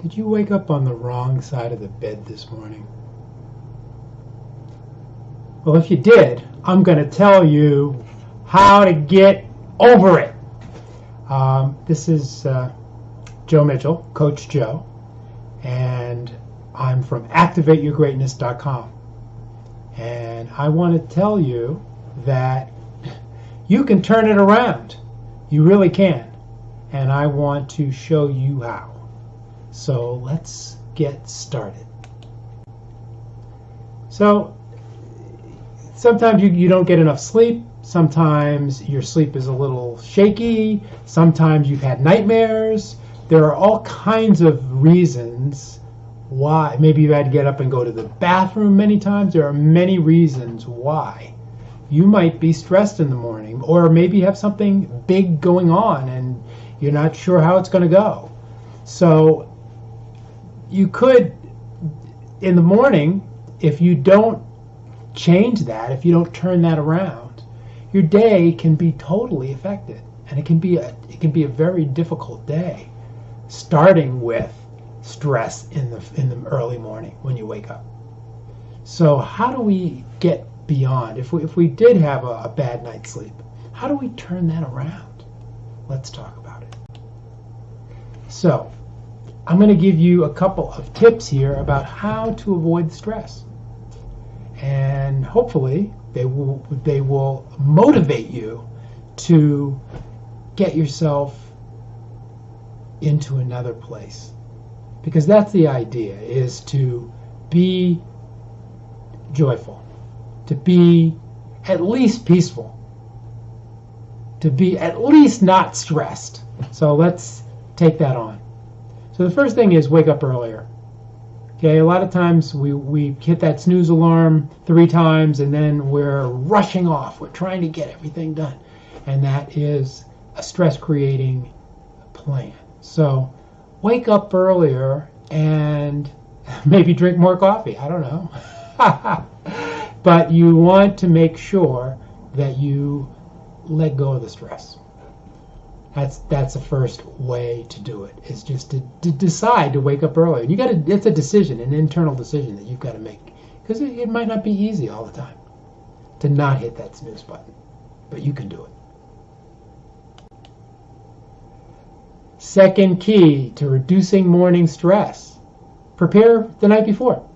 Did you wake up on the wrong side of the bed this morning? Well, if you did, I'm going to tell you how to get over it. This is Joe Mitchell, Coach Joe, and I'm from ActivateYourGreatness.com. And I want to tell you that you can turn it around. You really can. And I want to show you how. So let's get started. So sometimes you don't get enough sleep. Sometimes your sleep is a little shaky. Sometimes you've had nightmares. There are all kinds of reasons why. Maybe you had to get up and go to the bathroom many times. There are many reasons why you might be stressed in the morning, or maybe you have something big going on and you're not sure how it's going to go. So you could, in the morning, if you don't change that, if you don't turn that around, your day can be totally affected, and it can be a very difficult day, starting with stress in the early morning when you wake up. So how do we get beyond? If we did have a bad night's sleep, how do we turn that around? Let's talk about it. So I'm going to give you a couple of tips here about how to avoid stress, and hopefully they will motivate you to get yourself into another place, because that's the idea, is to be joyful, to be at least peaceful, to be at least not stressed. So let's take that on. So the first thing is wake up earlier. Okay, a lot of times we hit that snooze alarm 3 times and then we're rushing off. We're trying to get everything done. And that is a stress-creating plan. So wake up earlier and maybe drink more coffee. I don't know. But you want to make sure that you let go of the stress. That's the first way to do it, is just to decide to wake up earlier. It's a decision, an internal decision that you've got to make, because it might not be easy all the time to not hit that snooze button, but you can do it. Second key to reducing morning stress: prepare the night before.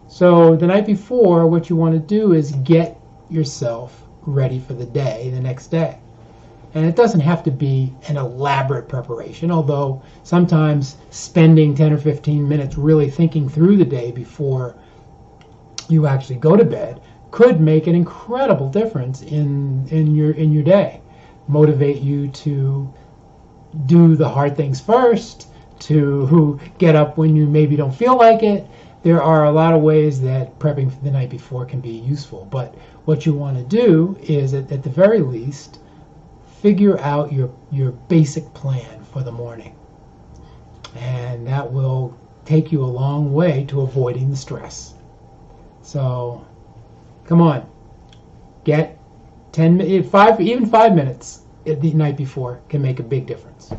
So the night before, what you want to do is get yourself ready for the day, the next day. And it doesn't have to be an elaborate preparation, although sometimes spending 10 or 15 minutes really thinking through the day before you actually go to bed could make an incredible difference in your day. Motivate you to do the hard things first, to get up when you maybe don't feel like it. There are a lot of ways that prepping for the night before can be useful, but what you want to do is, at the very least, figure out your basic plan for the morning. And that will take you a long way to avoiding the stress. So come on, get 10, 5, even 5 minutes the night before can make a big difference.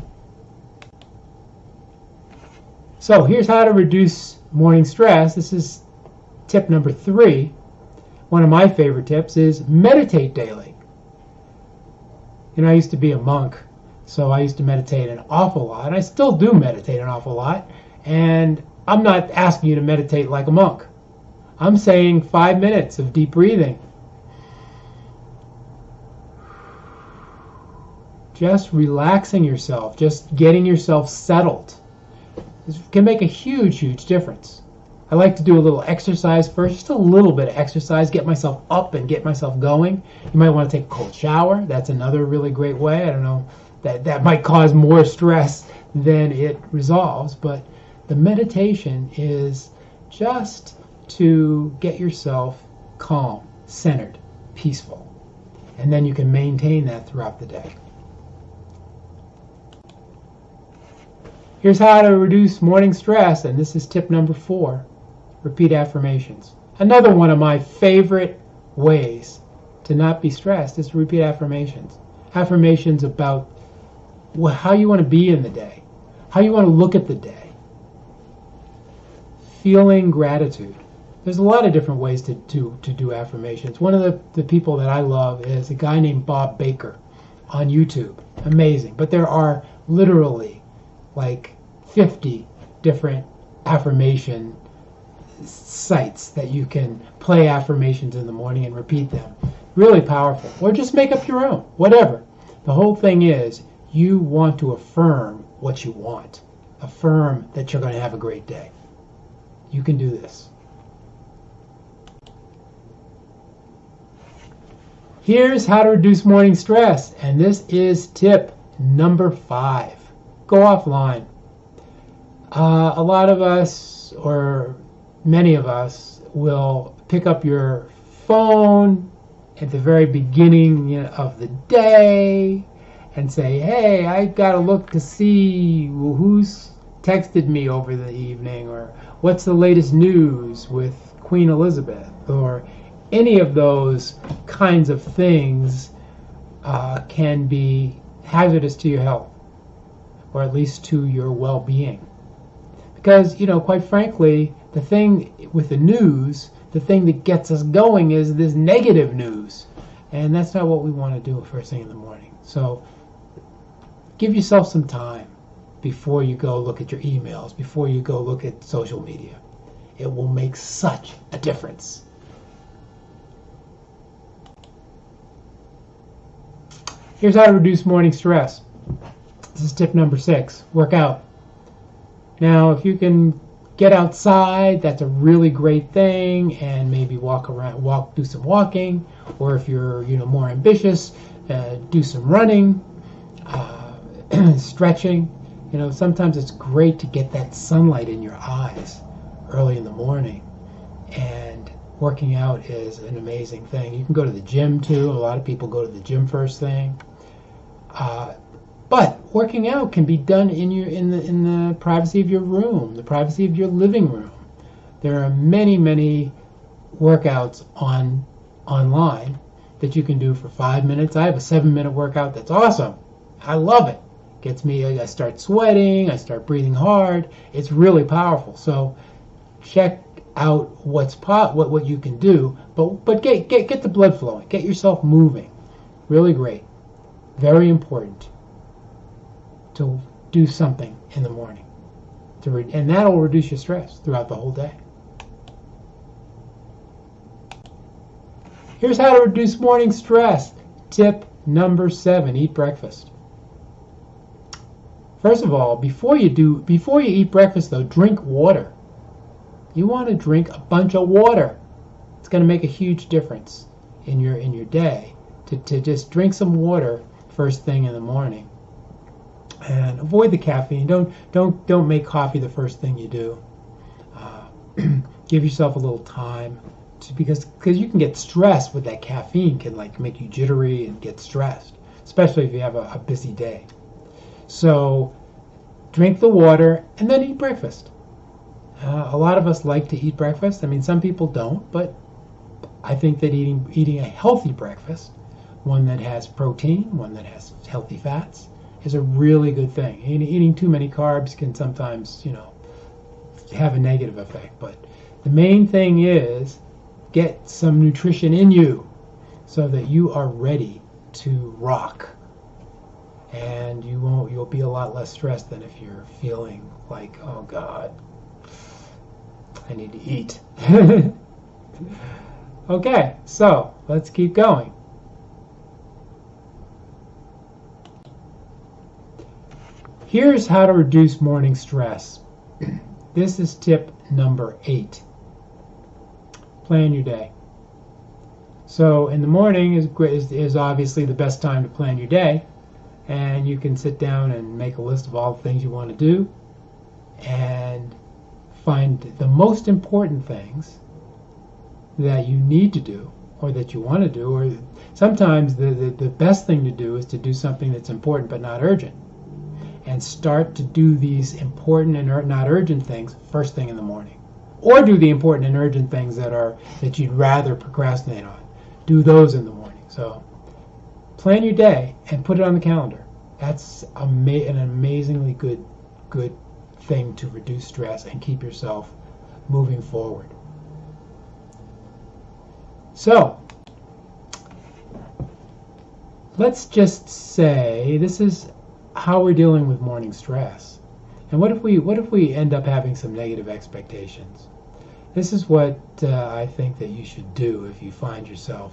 So here's how to reduce morning stress. This is tip number 3. One of my favorite tips is meditate daily. You know, I used to be a monk, so I used to meditate an awful lot. I still do meditate an awful lot, and I'm not asking you to meditate like a monk. I'm saying 5 minutes of deep breathing. Just relaxing yourself, just getting yourself settled. This can make a huge, huge difference. I like to do a little exercise first, just a little bit of exercise, get myself up and get myself going. You might want to take a cold shower. That's another really great way. I don't know, that might cause more stress than it resolves, but the meditation is just to get yourself calm, centered, peaceful, and then you can maintain that throughout the day. Here's how to reduce morning stress, and this is tip number 4. Repeat affirmations. Another one of my favorite ways to not be stressed is to repeat affirmations. Affirmations about how you want to be in the day, how you want to look at the day, feeling gratitude. There's a lot of different ways to do affirmations. One of the people that I love is a guy named Bob Baker on YouTube. Amazing. But there are literally like 50 different affirmation sites that you can play affirmations in the morning and repeat them. Really powerful. Or just make up your own. Whatever. The whole thing is you want to affirm what you want. Affirm that you're going to have a great day. You can do this. Here's how to reduce morning stress, and this is tip number 5. Go offline. A lot of us, or many of us, will pick up your phone at the very beginning of the day and say, hey, I got to look to see who's texted me over the evening, or what's the latest news with Queen Elizabeth, or any of those kinds of things can be hazardous to your health, or at least to your well-being. Because, quite frankly, the thing with the news, the thing that gets us going is this negative news. And that's not what we want to do first thing in the morning. So give yourself some time before you go look at your emails, before you go look at social media. It will make such a difference. Here's how to reduce morning stress. This is tip number 6. Work out. Now, if you can get outside, that's a really great thing, and maybe do some walking, or if you're more ambitious, do some running, stretching. Sometimes it's great to get that sunlight in your eyes early in the morning, and working out is an amazing thing. You can go to the gym too. A lot of people go to the gym first thing. But working out can be done in the privacy of your room, the privacy of your living room. There are many workouts online that you can do for 5 minutes. I have a 7-minute workout that's awesome. I love it. Gets me. I start sweating. I start breathing hard. It's really powerful. So check out what you can do. But get the blood flowing. Get yourself moving. Really great. Very important to do something in the morning, and that'll reduce your stress throughout the whole day. Here's how to reduce morning stress. Tip number 7: eat breakfast. First of all, before you eat breakfast, though, drink water. You want to drink a bunch of water. It's going to make a huge difference in your day to just drink some water first thing in the morning. And avoid the caffeine. Don't make coffee the first thing you do. Give yourself a little time because you can get stressed with that caffeine. Can make you jittery and get stressed, especially if you have a busy day. So drink the water and then eat breakfast. A lot of us like to eat breakfast. I mean, some people don't, but I think that eating a healthy breakfast, one that has protein, one that has healthy fats, is a really good thing. Eating too many carbs can sometimes, have a negative effect. But the main thing is get some nutrition in you so that you are ready to rock. And you'll be a lot less stressed than if you're feeling like, oh God, I need to eat. Okay, so let's keep going. Here's how to reduce morning stress. This is tip number 8. Plan your day. So in the morning is obviously the best time to plan your day, and you can sit down and make a list of all the things you want to do and find the most important things that you need to do or that you want to do, or sometimes the best thing to do is to do something that's important but not urgent. And start to do these important and not urgent things first thing in the morning. Or do the important and urgent things that you'd rather procrastinate on. Do those in the morning. So plan your day and put it on the calendar. That's an amazingly good thing to reduce stress and keep yourself moving forward. So, let's just say this is how we're dealing with morning stress. And what if we end up having some negative expectations? This is what I think that you should do if you find yourself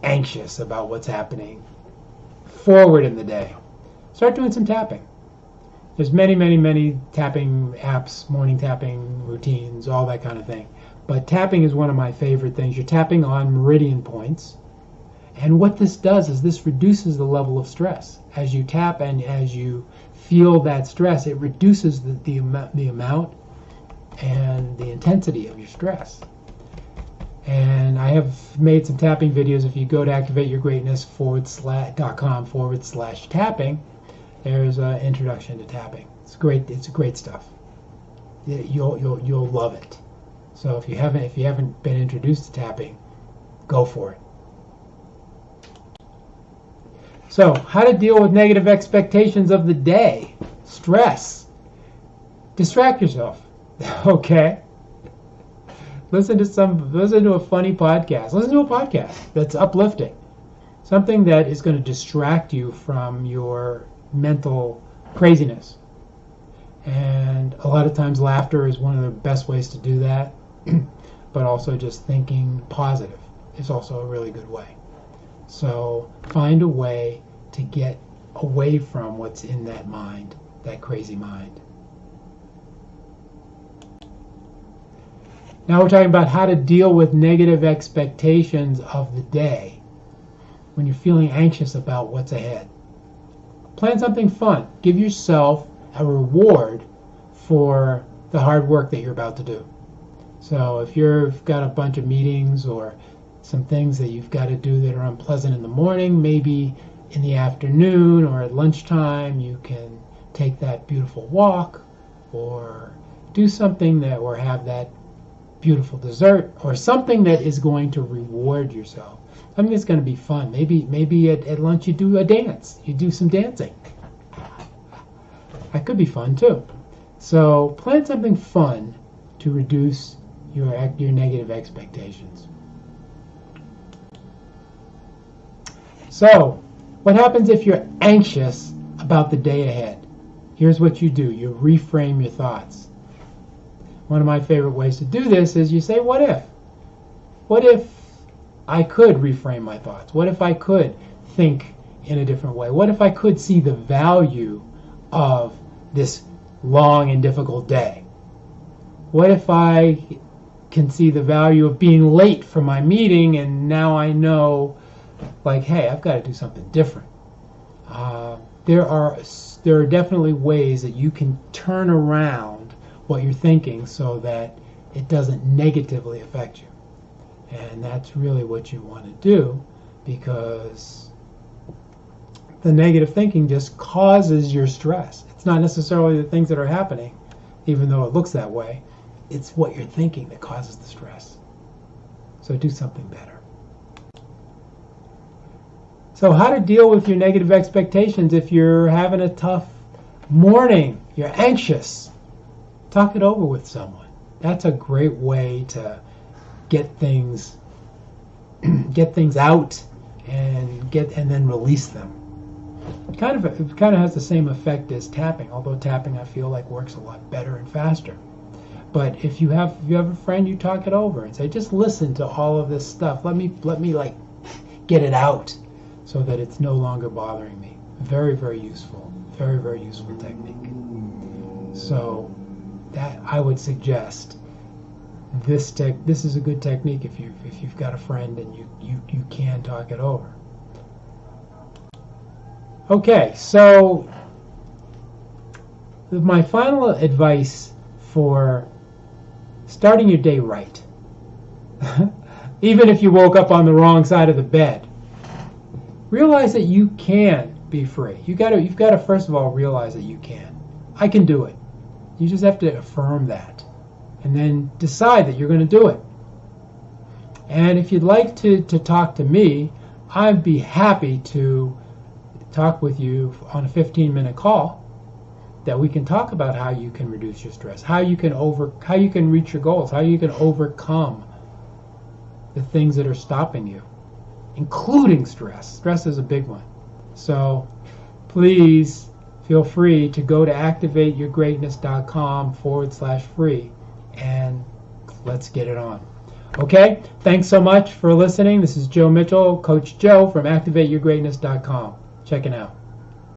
anxious about what's happening forward in the day. Start doing some tapping. There's many tapping apps, morning tapping routines, all that kind of thing. But tapping is one of my favorite things. You're tapping on meridian points. And what this does is this reduces the level of stress. As you tap and as you feel that stress, it reduces the amount and the intensity of your stress. And I have made some tapping videos. If you go to activateyourgreatness.com/tapping, there's an introduction to tapping. It's great. It's great stuff. You'll love it. So if you haven't been introduced to tapping, go for it. So, how to deal with negative expectations of the day. Stress. Distract yourself. Okay? Listen to a funny podcast. Listen to a podcast that's uplifting. Something that is going to distract you from your mental craziness. And a lot of times laughter is one of the best ways to do that. But also just thinking positive is also a really good way. So find a way to get away from what's in that mind, that crazy mind. Now we're talking about how to deal with negative expectations of the day when you're feeling anxious about what's ahead. Plan something fun. Give yourself a reward for the hard work that you're about to do. So if you've got a bunch of meetings or some things that you've got to do that are unpleasant in the morning, maybe in the afternoon or at lunchtime you can take that beautiful walk or do something that, or have that beautiful dessert or something that is going to reward yourself. Something that's going to be fun. Maybe at lunch you do a dance. You do some dancing. That could be fun too. So plan something fun to reduce your negative expectations. So, what happens if you're anxious about the day ahead? Here's what you do. You reframe your thoughts. One of my favorite ways to do this is you say, what if? What if I could reframe my thoughts? What if I could think in a different way? What if I could see the value of this long and difficult day? What if I can see the value of being late for my meeting and now I know, like, hey, I've got to do something different. There are definitely ways that you can turn around what you're thinking so that it doesn't negatively affect you. And that's really what you want to do, because the negative thinking just causes your stress. It's not necessarily the things that are happening, even though it looks that way. It's what you're thinking that causes the stress. So do something better. So how to deal with your negative expectations if you're having a tough morning, you're anxious. Talk it over with someone. That's a great way to get things out and then release them. It kind of has the same effect as tapping, although tapping I feel like works a lot better and faster. But if you have a friend, you talk it over and say, just listen to all of this stuff. Let me like get it out so that it's no longer bothering me. Very, very useful. Very, very useful technique. So that I would suggest this is a good technique if you've got a friend and you can talk it over. Okay, so my final advice for starting your day right, even if you woke up on the wrong side of the bed, realize that you can be free. You've got to first of all realize that you can. I can do it. You just have to affirm that, and then decide that you're going to do it. And if you'd like to talk to me, I'd be happy to talk with you on a 15-minute call. that we can talk about how you can reduce your stress, how you can reach your goals, how you can overcome the things that are stopping you, including stress. Stress is a big one. So please feel free to go to activateyourgreatness.com/free and let's get it on. Okay, thanks so much for listening. This is Joe Mitchell, Coach Joe from activateyourgreatness.com. Checking out.